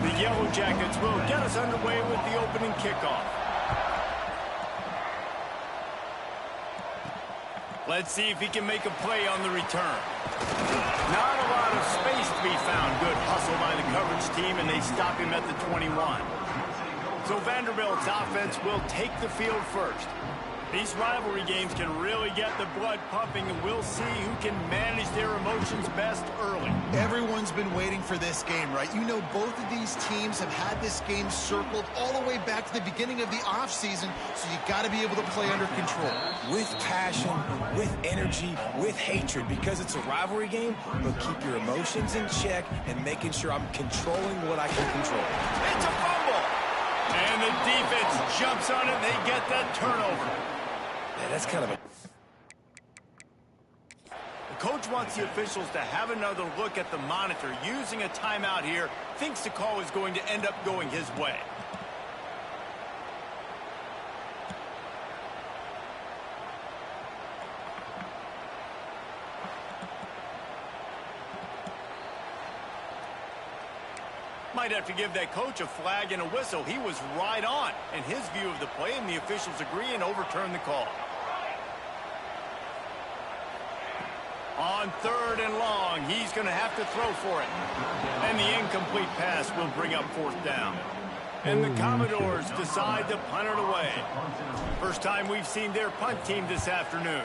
The Yellow Jackets will get us underway with the opening kickoff. Let's see if he can make a play on the return. Not a lot of space to be found. Good hustle by the coverage team, and they stop him at the 21. So Vanderbilt's offense will take the field first. These rivalry games can really get the blood pumping, and we'll see who can manage their emotions best early. Everyone's been waiting for this game, right? You know, both of these teams have had this game circled all the way back to the beginning of the offseason, so you got to be able to play under control. With passion, with energy, with hatred, because it's a rivalry game, but keep your emotions in check and making sure I'm controlling what I can control. It's a fumble! And the defense jumps on it, and they get that turnover. Yeah, that's kind of a... The coach wants the officials to have another look at the monitor. Using a timeout here, thinks the call is going to end up going his way. Might have to give that coach a flag and a whistle. He was right on in his view of the play, and the officials agree and overturn the call. On 3rd and long, he's going to have to throw for it. And the incomplete pass will bring up 4th down. And the Commodores decide to punt it away. First time we've seen their punt team this afternoon.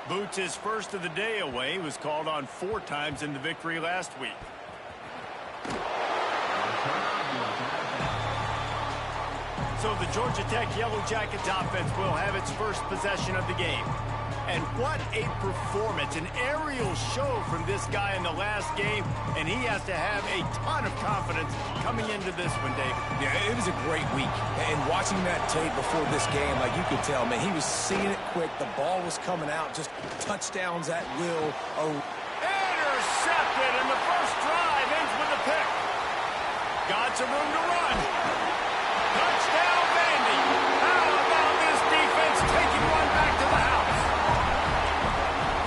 Boots' first of the day away was called on 4 times in the victory last week. So the Georgia Tech Yellow Jackets offense will have its first possession of the game. And what a performance, an aerial show from this guy in the last game, and he has to have a ton of confidence coming into this one, David. Yeah, it was a great week. And watching that tape before this game, like you could tell, man, he was seeing it quick. The ball was coming out, just touchdowns at will. Intercepted, and the first drive ends with a pick. Got some room to run. Touchdown, Vandy. How about this defense taking one back to the house?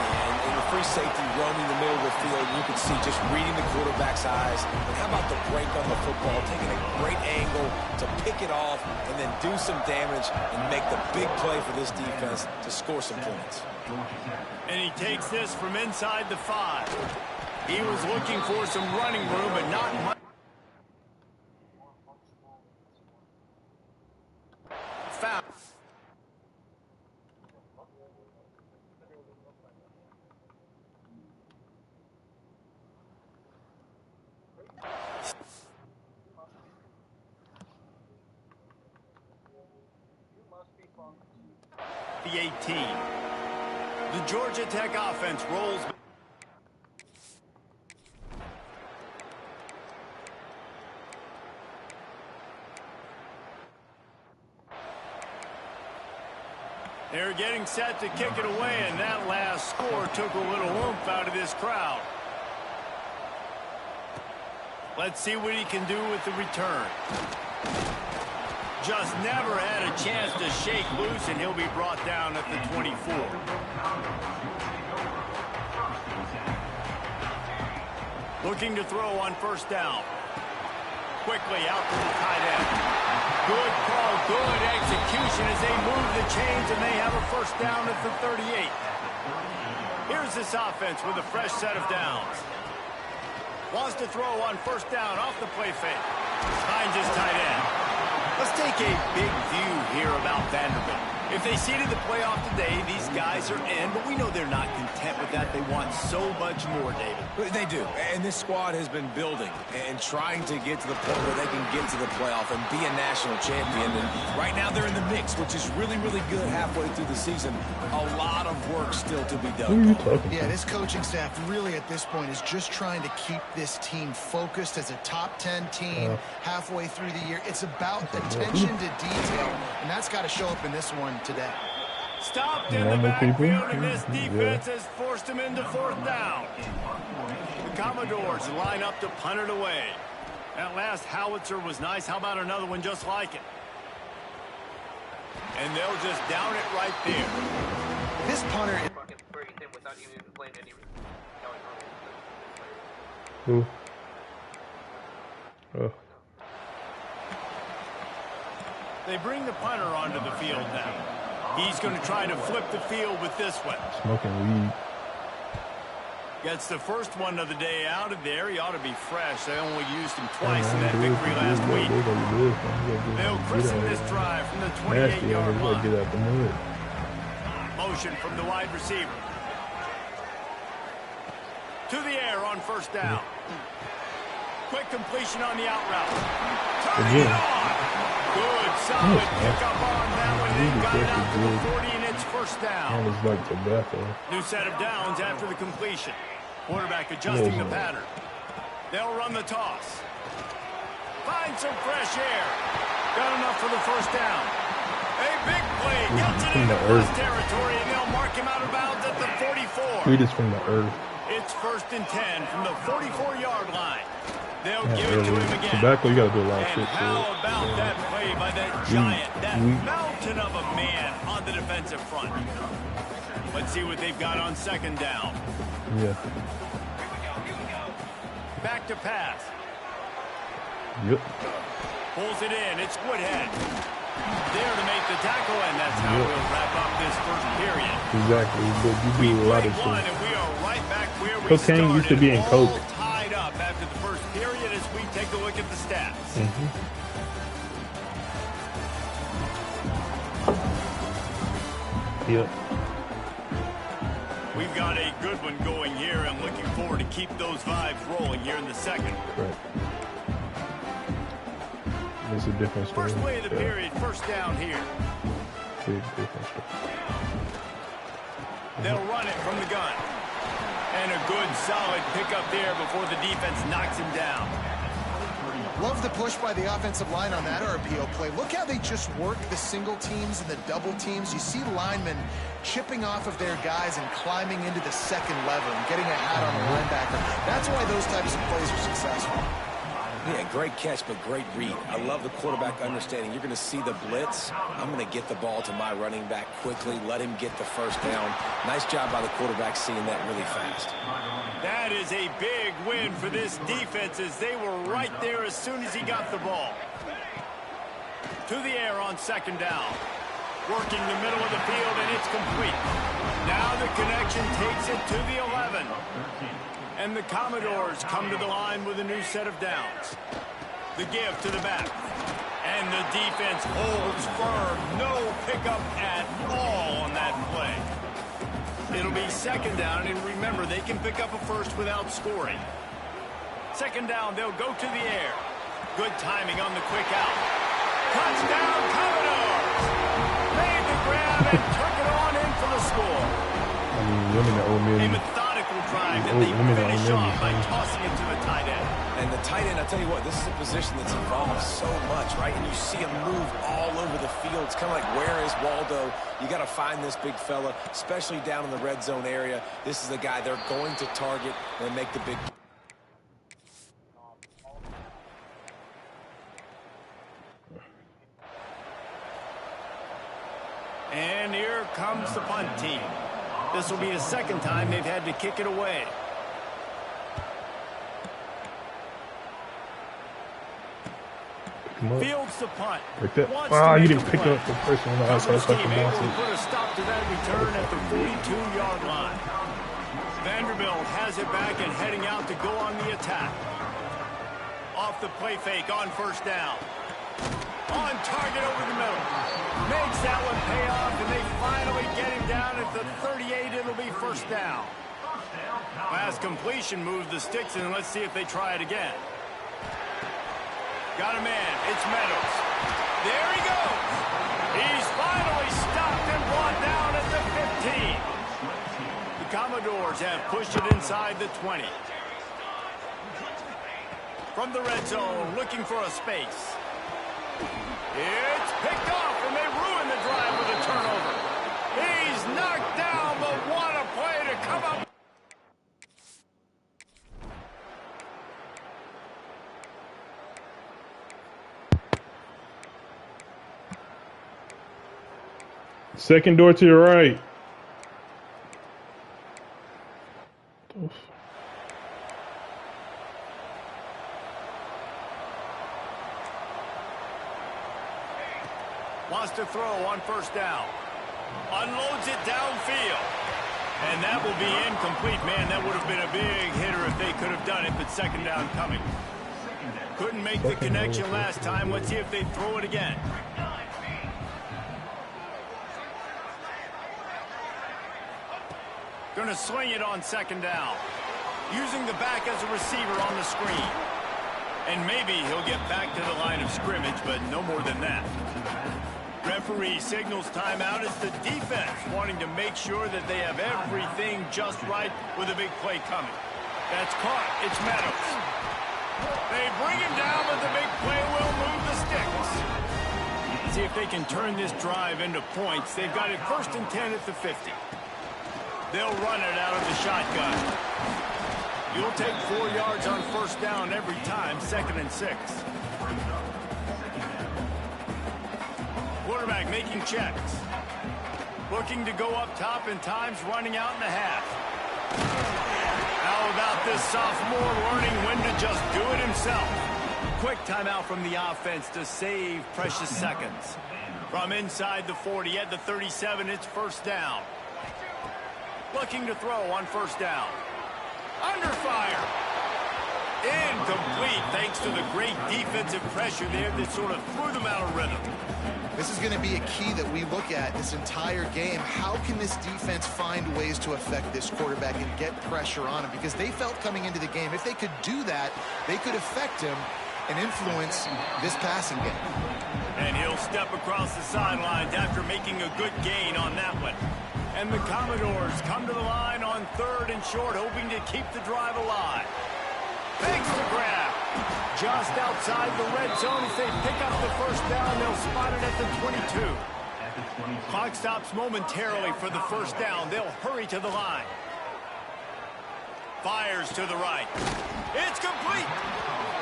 And in the free safety roaming the middle of the field, you can see just reading the quarterback's eyes. And how about the break on the football, taking a great angle to pick it off and then do some damage and make the big play for this defense to score some points. And he takes this from inside the 5. He was looking for some running room, but not much. Foul. The 18. The Georgia Tech offense rolls. They're getting set to kick it away, and that last score took a little oomph out of this crowd. Let's see what he can do with the return. Just never had a chance to shake loose, and he'll be brought down at the 24. Looking to throw on 1st down. Quickly out to the tight end. Good call, good execution as they move the chains, and they have a 1st down at the 38. Here's this offense with a fresh set of downs. Wants to throw on 1st down off the play fake. Finds his tight end. Let's take a big view here about Vanderbilt. If they seeded the playoff today, these guys are in, but we know they're not content with that. They want so much more, David. They do, and this squad has been building and trying to get to the point where they can get to the playoff and be a national champion. And right now they're in the mix, which is really, really good halfway through the season. A lot of work still to be done. Yeah, this coaching staff really at this point is just trying to keep this team focused as a top 10 team halfway through the year. It's about attention to detail, and that's got to show up in this one today. Stopped in the backfield, and this defense has forced him into 4th down. The Commodores line up to punt it away. That last howitzer was nice. How about another one just like it? And they'll just down it right there. This punter... Oh. They bring the punter onto the field now. He's going to try to flip the field with this one. Smoking weed. Gets the first one of the day out of there. He ought to be fresh. They only used him twice in that victory last week. They'll christen this drive from the 28-yard line. Motion from the wide receiver. To the air on first down. Quick completion on the out route. Turning it on. Good, solid pickup on that one. They got it out to the 40, and it's first down. New set of downs after the completion. Quarterback adjusting the pattern. They'll run the toss. Find some fresh air. Got enough for the first down. A big play. Gets it into plus territory, and they'll mark him out of bounds at the 44. Weed is from the earth. It's first and 10 from the 44-yard line. They'll give it to him again. Tobacco, you got to do a lot of shit. And how about that play by that giant, that mountain of a man on the defensive front? Let's see what they've got on second down. Yeah. Back to pass. Yep. Pulls it in. It's Woodhead. There to make the tackle, and that's how we'll wrap up this first period. Exactly. You do a lot of shit. And we are right back where we Cocaine used to be in Coke. All tied up after the first period as we take a look at the stats. Yep. We've got a good one going here. I'm looking forward to keep those vibes rolling here in the second. Right. It's a different story. First play of the period, first down here. Big different story. They'll run it from the gun. And a good, solid pickup there before the defense knocks him down. Love the push by the offensive line on that RPO play. Look how they just work the single teams and the double teams. You see linemen chipping off of their guys and climbing into the second level and getting a hat on the linebacker. That's why those types of plays are successful. Yeah, great catch, but great read. I love the quarterback understanding. You're going to see the blitz. I'm going to get the ball to my running back quickly, let him get the first down. Nice job by the quarterback seeing that really fast. That is a big win for this defense as they were right there as soon as he got the ball. To the air on second down. Working the middle of the field, and it's complete. Now the connection takes it to the 11. And the Commodores come to the line with a new set of downs. The give to the back. And the defense holds firm. No pickup at all on that play. It'll be second down, and remember, they can pick up a first without scoring. Second down, they'll go to the air. Good timing on the quick out. Touchdown, Commodores! Made the grab and took it on in for the score. A methodical drive that they finish off by tossing it to the tight end. And the tight end, I tell you what, this is a position that's evolved so much, right? And you see him move all over the field. It's kind of like, where is Waldo? You got to find this big fella, especially down in the red zone area. This is the guy they're going to target and make the big. And here comes the punt team. This will be the second time they've had to kick it away. Fields the punt. Wow, you didn't pick up the first one. Coverage team able to put a stop to that return at the 42-yard line. Vanderbilt has it back and heading out to go on the attack. Off the play fake on first down. On target over the middle. Makes that one pay off, and they finally get him down at the 38. It'll be first down. Pass completion moves the sticks, and let's see if they try it again. Got a man. It's Meadows. There he goes. He's finally stopped and brought down at the 15. The Commodores have pushed it inside the 20. From the red zone, looking for a space. It's picked off, and they ruin the drive with a turnover. He's knocked down, but what a play to come up. Second door to your right. Wants to throw on first down. Unloads it downfield. And that will be incomplete. Man, that would have been a big hitter if they could have done it, but second down coming. Couldn't make the connection last time. Let's see if they throw it again. Going to swing it on second down. Using the back as a receiver on the screen. And maybe he'll get back to the line of scrimmage, but no more than that. Referee signals timeout as the defense wanting to make sure that they have everything just right with a big play coming. That's caught. It's Meadows. They bring him down, but the big play will move the sticks. See if they can turn this drive into points. They've got it 1st and 10 at the 50. They'll run it out of the shotgun. You'll take 4 yards on first down every time, 2nd and 6. Quarterback making checks. Looking to go up top and times running out in the half. How about this sophomore learning when to just do it himself? Quick timeout from the offense to save precious seconds. From inside the 40 at the 37, it's first down. Looking to throw on first down. Under fire. Incomplete thanks to the great defensive pressure there that sort of threw them out of rhythm. This is going to be a key that we look at this entire game. How can this defense find ways to affect this quarterback and get pressure on him? Because they felt coming into the game, if they could do that, they could affect him and influence this passing game. And he'll step across the sidelines after making a good gain on that one. And the Commodores come to the line on 3rd and short, hoping to keep the drive alive. Thanks to grab. Just outside the red zone as they pick up the first down. They'll spot it at the 22. Clock stops momentarily for the first down. They'll hurry to the line. Fires to the right. It's complete.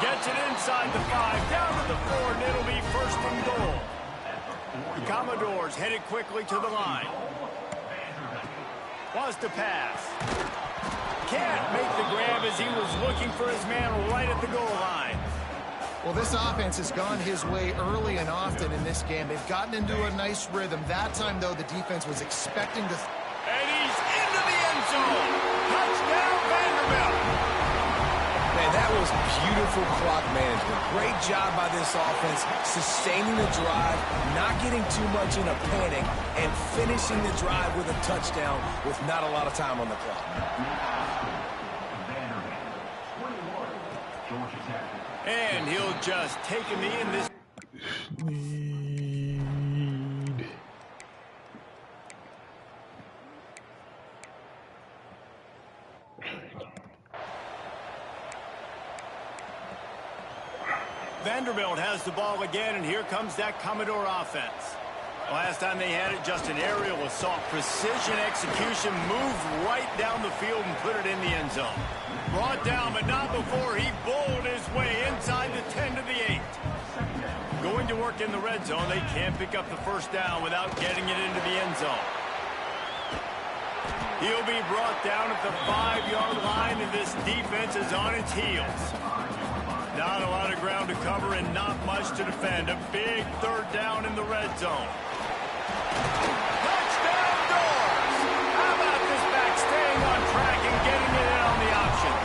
Gets it inside the 5, down to the 4, and it'll be 1st and goal. The Commodores headed quickly to the line. Wants to pass. Can't make the grab as he was looking for his man right at the goal line. Well, this offense has gone his way early and often in this game. They've gotten into a nice rhythm. That time, though, the defense was expecting to... And he's into the end zone. Touchdown, Vanderbilt. Man, that was beautiful clock management. Great job by this offense, sustaining the drive, not getting too much in a panic, and finishing the drive with a touchdown with not a lot of time on the clock. And he'll just take him in this. Vanderbilt has the ball again, and here comes that Commodore offense. Last time they had it, just an aerial assault. Precision execution, moved right down the field and put it in the end zone. Brought down, but not before he bowled his way inside the 10 to the 8. Going to work in the red zone. They can't pick up the first down without getting it into the end zone. He'll be brought down at the 5-yard line, and this defense is on its heels. Not a lot of ground to cover and not much to defend. A big 3rd down in the red zone. Touchdown, Doors! How about this back staying on track and getting it in on the option?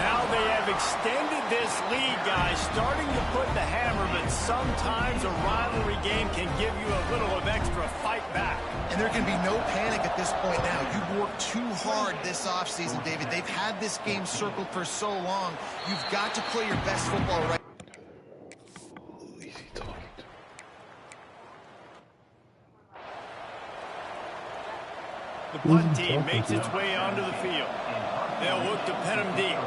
Now they have extended this lead, guys, starting to put the hammer, but sometimes a rivalry game can give you a little of extra fight back. And there can be no panic at this point now. You've worked too hard this offseason, David. They've had this game circled for so long. You've got to play your best football right. The punt team makes its way onto the field. They'll look to pin him deep.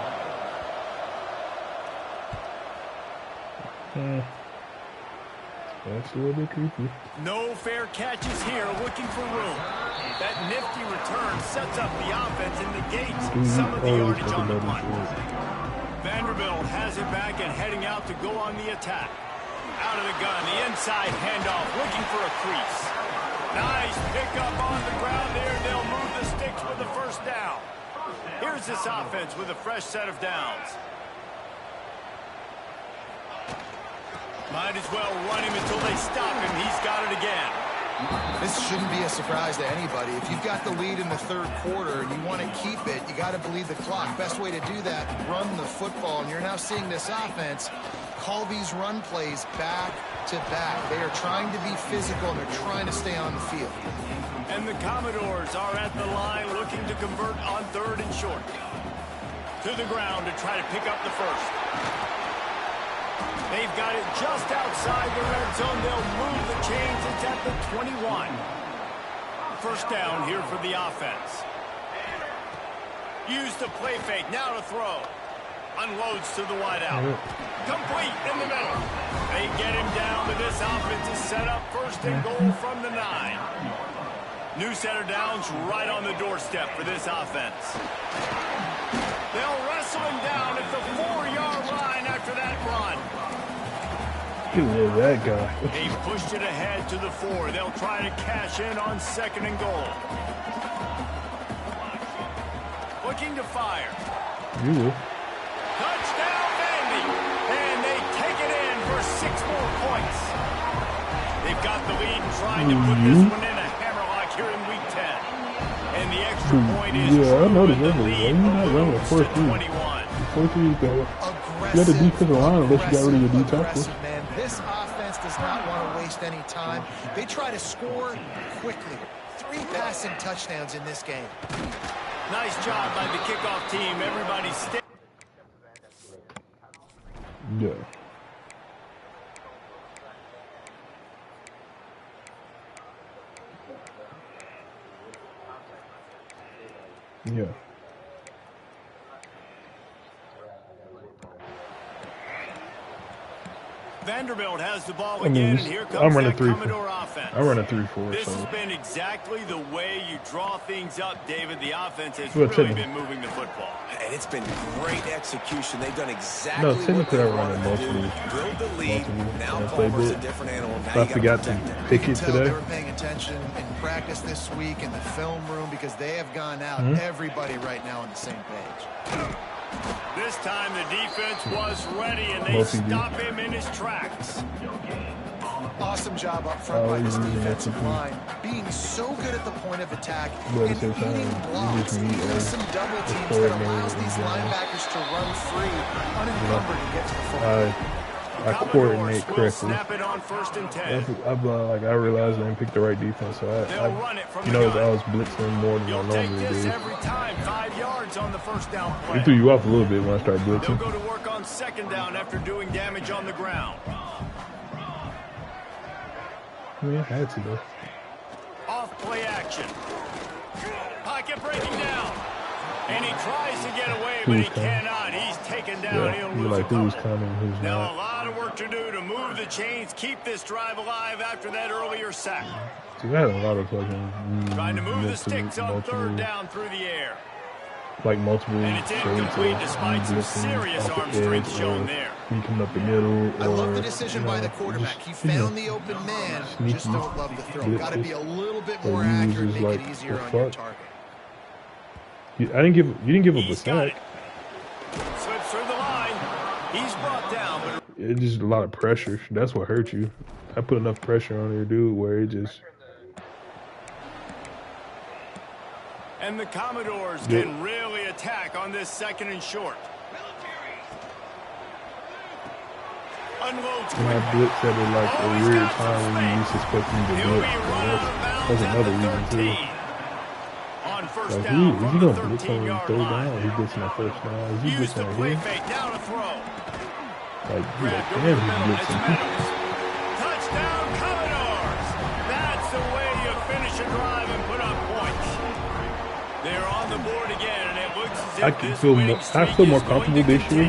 That's a little bit creepy. No fair catches here, looking for room. That nifty return sets up the offense and negates some of the yardage on the punt. Vanderbilt has it back and heading out to go on the attack. Out of the gun, the inside handoff, looking for a crease. Nice pickup on the ground there. They'll move the sticks with the first down. Here's this offense with a fresh set of downs. Might as well run him until they stop him. He's got it again. This shouldn't be a surprise to anybody. If you've got the lead in the third quarter and you want to keep it, you got to bleed the clock. Best way to do that, run the football. And you're now seeing this offense call these run plays back to back. They are trying to be physical and they're trying to stay on the field. And the Commodores are at the line looking to convert on third and short. To the ground to try to pick up the first. They've got it just outside the red zone. They'll move the chains. It's at the 21. First down here for the offense. Use the play fake. Now to throw. Unloads to the wideout. Complete in the middle. They get him down, but this offense is set up first and goal from the 9. New set of downs right on the doorstep for this offense. They'll wrestle him down at the 4-yard line after that run. Look at that guy. They pushed it ahead to the 4. They'll try to cash in on second and goal. Looking to fire. Touchdown, Vandy. And they take it in for 6 more points. They've got the lead and trying to put this one in a hammerlock here in week 10. And the extra point is I noticed the that. lead moves to 21. 4-3 go. You got the defensive line unless you got rid of your D tackle. This offense does not want to waste any time. They try to score quickly. 3 passing touchdowns in this game. Nice job by the kickoff team. Everybody stay. Yeah. Yeah. Vanderbilt has the ball again, and here comes I'm running that 3-4. Commodore offense. I'm running 3-4. This so. has been exactly the way you draw things up, David. The offense has Well, really been moving the football. And it's been great execution. They've done exactly what technically they I run wanted it to do. multiple. Build the lead. Now Yes, they Palmer's a did. different animal. Now I forgot to pick it Tell today. they were paying attention in practice this week in the film room because they have gone out. Everybody right now on the same page. This time the defense was ready, and they stop him in his tracks. Awesome job up front by this defensive line. Being so good at the point of attack and eating blocks, even some double teams that allows these linebackers to run free, unencumbered to get to the football. I coordinate correctly. Snap it on 1st and 10. I realized I didn't pick the right defense, so I was blitzing more than I You'll take normally this do. every time. 5 yards on the first down play. It threw you off a little bit when I started They'll blitzing. go to work on second down after doing damage on the ground. I mean, I had to though. Off play action. Pocket breaking down. And he tries to get away, but he cannot. He's taken down. He'll You're lose like, a who's couple. coming, who's Now not. a lot of work to do to move the chains, keep this drive alive after that earlier sack. So I had a lot of fucking Trying to move the sticks on third down through the air. Like multiple And it's incomplete despite some serious arm strength shown there. He coming up the middle. I love or, the decision you know, by the quarterback. He just, you know, found the open man, sneaky just don't love the throw. Got to be a little bit Or more he was accurate, just make like, it easier the on your fuck? target. You didn't give up a He's got sack. it. Slips through the line. He's brought down, but It's just a lot of pressure. That's what hurt you. I put enough pressure on your dude where it just. and the Commodores can really attack on this second and short. Unloads And I quickly. blitzed at it like a weird time when you least expect me to He'll blitz. be running out of bounds That's at another the reason too. 13. On first Like, down if from you the gonna blitz on 13-yard third line. down, he blitzing that first down. Is he Use the blitzing right play here? fake. Now to throw. Like, you like, Grabbed over damn, the he's middle. It's blitzing. Meadows. Touchdown, Commodores. That's the way you finish a drive and put up points. They're on the board again, and it looks as if I feel more comfortable this year,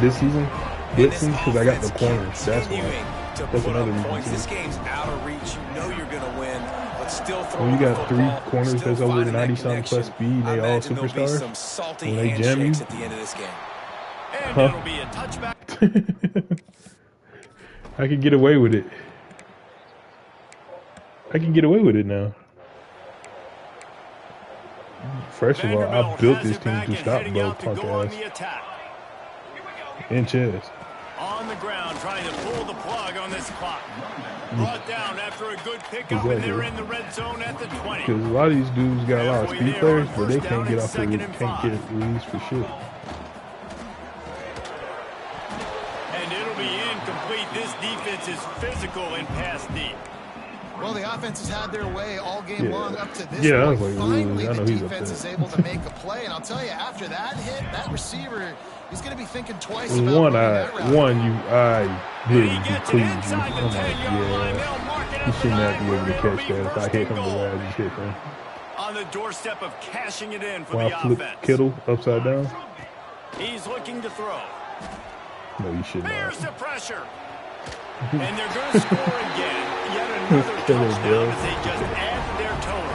this season, blitzing because I got the corners. That's why. That's another reason too. This game's out of reach. You know you're going to win, but still When you got three corners that's over 90-something plus speed, they all superstars. Some salty When they jam you, handshakes at the end of this game. And it'll be a touchback. I can get away with it. I can get away with it now. First of all, I built this team to stop both punk ass the attack. and chest. On the ground trying to pull the plug on this clock. Brought down after a good pickup, and they're in the red zone at the 20. Because a lot of these dudes got a lot of speed players, but they can't get off the can't get released for shit. And it'll be incomplete. This defense is physical and pass deep. Well, the offense has had their way all game long up to this point. I was like, finally, I know the he's defense is able to make a play. And I'll tell you, after that hit, that receiver, he's going to be thinking twice about one He gets it please. inside the 10-yard line. They'll mark it He up should the not be able to 9. catch that. If I hit him the way I just hit him. On the doorstep of cashing it in for While the I flip offense. Kittle upside down. He's looking to throw. No, you should not. There's the pressure. And they're going to score again. Yet another touchdown as they just add to their total.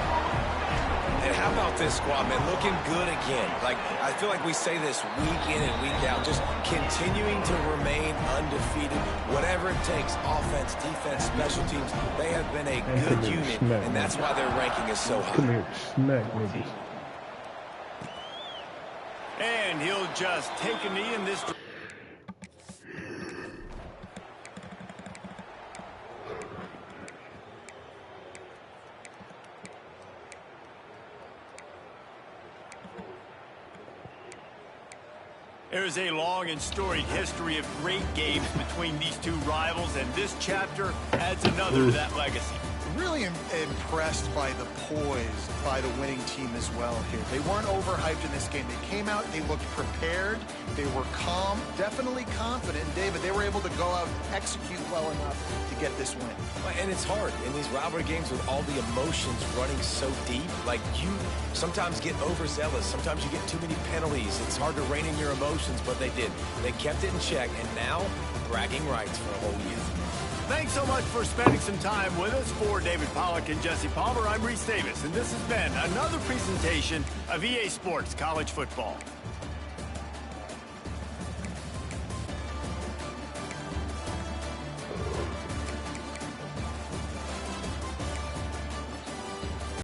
And how about this squad, man? Looking good again. Like, I feel like we say this week in and week out, just continuing to remain undefeated. Whatever it takes, offense, defense, special teams, they have been a good unit, and that's why their ranking is so high. Come here, smack niggas. And he'll just take a knee in this. There's a long and storied history of great games between these two rivals, and this chapter adds another to that legacy. Really impressed by the poise by the winning team as well here. They weren't overhyped in this game. They came out, they looked prepared, they were calm, definitely confident. And David, they were able to go out and execute well enough to get this win. And it's hard in these rivalry games with all the emotions running so deep. Like, you sometimes get overzealous. Sometimes you get too many penalties. It's hard to rein in your emotions, but they did. They kept it in check, and now bragging rights for a whole year. Thanks so much for spending some time with us. For David Pollack and Jesse Palmer, I'm Reese Davis, and this has been another presentation of EA Sports College Football.